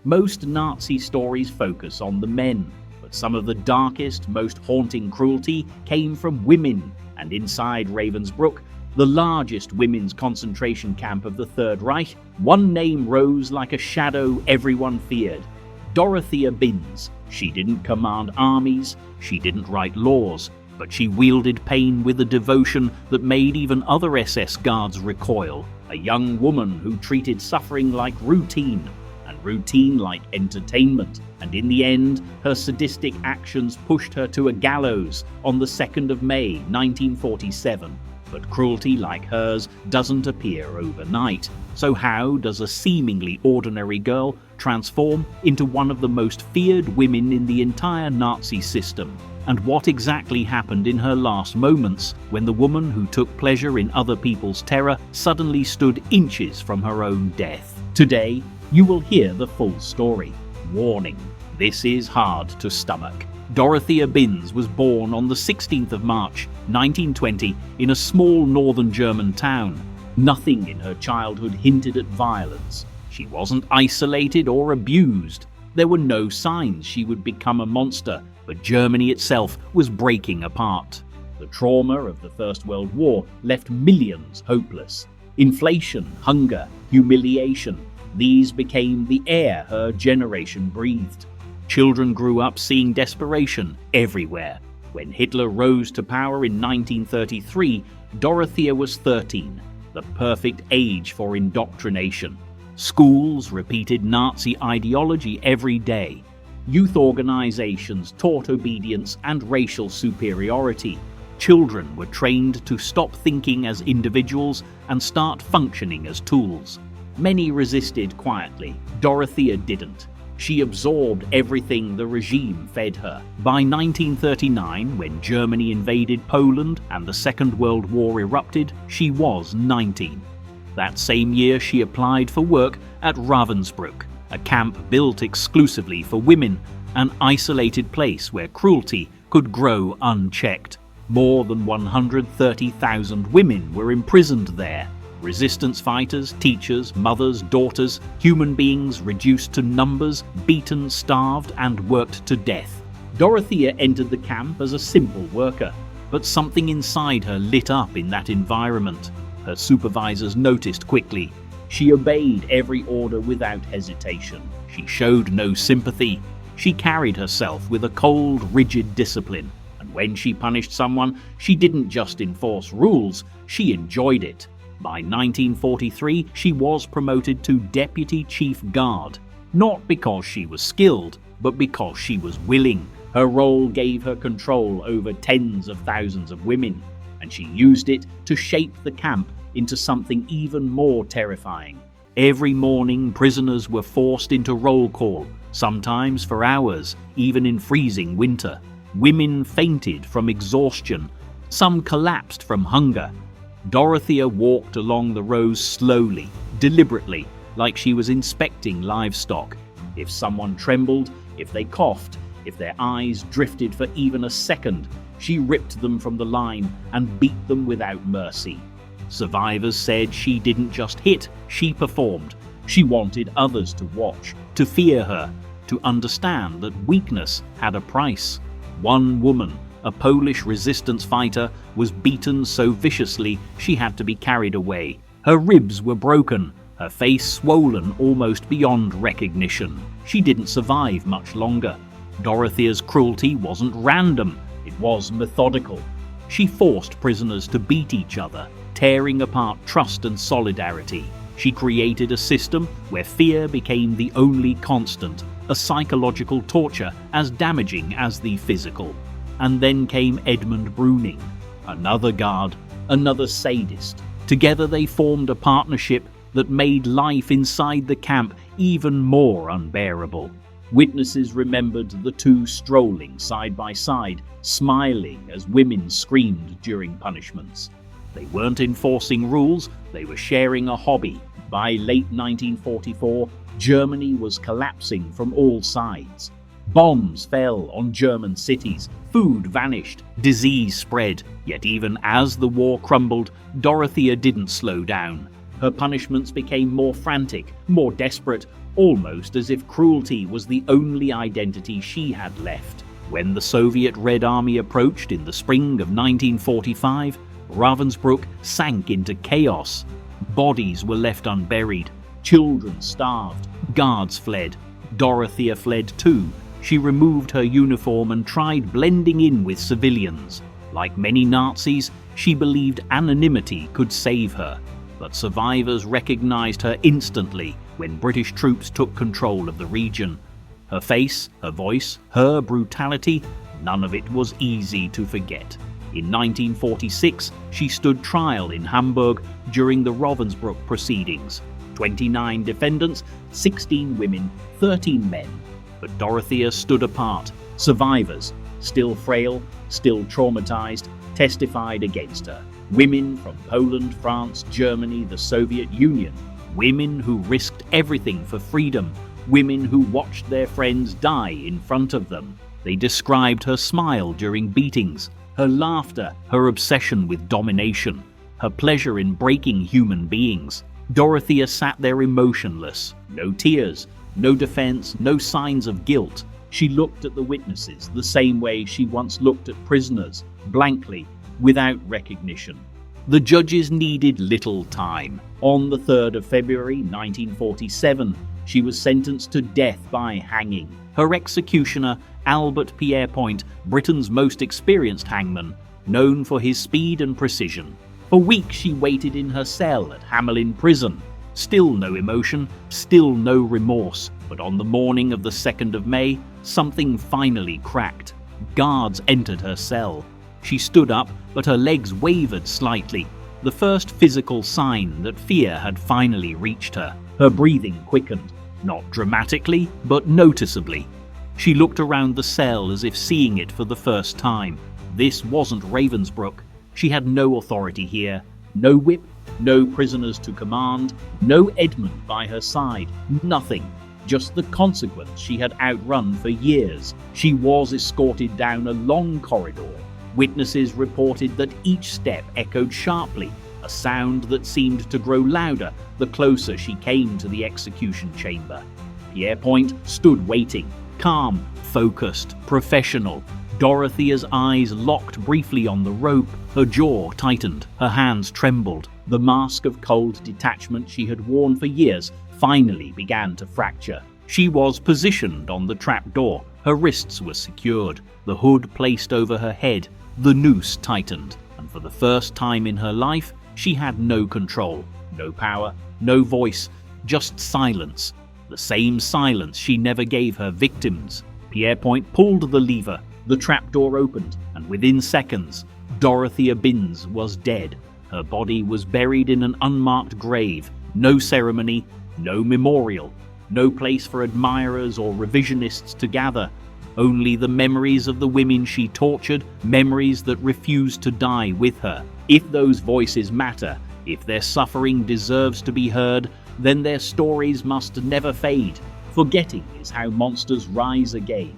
Most Nazi stories focus on the men, but some of the darkest, most haunting cruelty came from women, and inside Ravensbrück, the largest women's concentration camp of the Third Reich, one name rose like a shadow everyone feared: Dorothea Binz. She didn't command armies, she didn't write laws, but she wielded pain with a devotion that made even other SS guards recoil. A young woman who treated suffering like routine, and routine like entertainment, and in the end, her sadistic actions pushed her to a gallows on the 2nd of May 1947. But cruelty like hers doesn't appear overnight. So how does a seemingly ordinary girl transform into one of the most feared women in the entire Nazi system? And what exactly happened in her last moments when the woman who took pleasure in other people's terror suddenly stood inches from her own death? Today, you will hear the full story. Warning: this is hard to stomach. Dorothea Binz was born on the 16th of March 1920 in a small northern German town. Nothing in her childhood hinted at violence. She wasn't isolated or abused. There were no signs she would become a monster, but Germany itself was breaking apart. The trauma of the First World War left millions hopeless. Inflation, hunger, humiliation, these became the air her generation breathed. Children grew up seeing desperation everywhere. When Hitler rose to power in 1933, Dorothea was 13, the perfect age for indoctrination. Schools repeated Nazi ideology every day. Youth organizations taught obedience and racial superiority. Children were trained to stop thinking as individuals and start functioning as tools. Many resisted quietly. Dorothea didn't. She absorbed everything the regime fed her. By 1939, when Germany invaded Poland and the Second World War erupted, she was 19. That same year, she applied for work at Ravensbrück, a camp built exclusively for women, an isolated place where cruelty could grow unchecked. More than 130,000 women were imprisoned there. Resistance fighters, teachers, mothers, daughters, human beings reduced to numbers, beaten, starved, and worked to death. Dorothea entered the camp as a simple worker, but something inside her lit up in that environment. Her supervisors noticed quickly. She obeyed every order without hesitation. She showed no sympathy. She carried herself with a cold, rigid discipline. And when she punished someone, she didn't just enforce rules, she enjoyed it. By 1943, she was promoted to Deputy Chief Guard, not because she was skilled, but because she was willing. Her role gave her control over tens of thousands of women, and she used it to shape the camp into something even more terrifying. Every morning, prisoners were forced into roll call, sometimes for hours, even in freezing winter. Women fainted from exhaustion. Some collapsed from hunger. Dorothea walked along the rows slowly, deliberately, like she was inspecting livestock. If someone trembled, if they coughed, if their eyes drifted for even a second, she ripped them from the line and beat them without mercy. Survivors said she didn't just hit, she performed. She wanted others to watch, to fear her, to understand that weakness had a price. One woman, a Polish resistance fighter, was beaten so viciously she had to be carried away. Her ribs were broken, her face swollen almost beyond recognition. She didn't survive much longer. Dorothea's cruelty wasn't random, it was methodical. She forced prisoners to beat each other, tearing apart trust and solidarity. She created a system where fear became the only constant, a psychological torture as damaging as the physical. And then came Edmund Brüning, another guard, another sadist. Together they formed a partnership that made life inside the camp even more unbearable. Witnesses remembered the two strolling side by side, smiling as women screamed during punishments. They weren't enforcing rules, they were sharing a hobby. By late 1944, Germany was collapsing from all sides. Bombs fell on German cities, food vanished, disease spread. Yet even as the war crumbled, Dorothea didn't slow down. Her punishments became more frantic, more desperate, almost as if cruelty was the only identity she had left. When the Soviet Red Army approached in the spring of 1945, Ravensbrück sank into chaos. Bodies were left unburied, children starved, guards fled. Dorothea fled too. She removed her uniform and tried blending in with civilians. Like many Nazis, she believed anonymity could save her, but survivors recognized her instantly when British troops took control of the region. Her face, her voice, her brutality, none of it was easy to forget. In 1946, she stood trial in Hamburg during the Ravensbrück proceedings. 29 defendants, 16 women, 13 men. But Dorothea stood apart. Survivors, still frail, still traumatized, testified against her. Women from Poland, France, Germany, the Soviet Union. Women who risked everything for freedom. Women who watched their friends die in front of them. They described her smile during beatings, her laughter, her obsession with domination, her pleasure in breaking human beings. Dorothea sat there emotionless. No tears, no defense, no signs of guilt. She looked at the witnesses the same way she once looked at prisoners, blankly, without recognition. The judges needed little time. On the 3rd of February 1947, she was sentenced to death by hanging. Her executioner, Albert Pierrepoint, Britain's most experienced hangman, known for his speed and precision. For weeks she waited in her cell at Hamelin prison. Still no emotion, still no remorse. But on the morning of the 2nd of May, something finally cracked. Guards entered her cell. She stood up, but her legs wavered slightly, the first physical sign that fear had finally reached her. Her breathing quickened, not dramatically, but noticeably. She looked around the cell as if seeing it for the first time. This wasn't Ravensbrück. She had no authority here, no whip, no prisoners to command, no Edmund by her side, nothing. Just the consequence she had outrun for years. She was escorted down a long corridor. Witnesses reported that each step echoed sharply, a sound that seemed to grow louder the closer she came to the execution chamber. Pierrepoint stood waiting, calm, focused, professional. Dorothea's eyes locked briefly on the rope. Her jaw tightened, her hands trembled. The mask of cold detachment she had worn for years finally began to fracture. She was positioned on the trapdoor. Her wrists were secured, the hood placed over her head, the noose tightened, and for the first time in her life, she had no control, no power, no voice, just silence. The same silence she never gave her victims. Pierrepoint pulled the lever. The trapdoor opened, and within seconds, Dorothea Binz was dead. Her body was buried in an unmarked grave. No ceremony, no memorial, no place for admirers or revisionists to gather. Only the memories of the women she tortured, memories that refused to die with her. If those voices matter, if their suffering deserves to be heard, then their stories must never fade. Forgetting is how monsters rise again.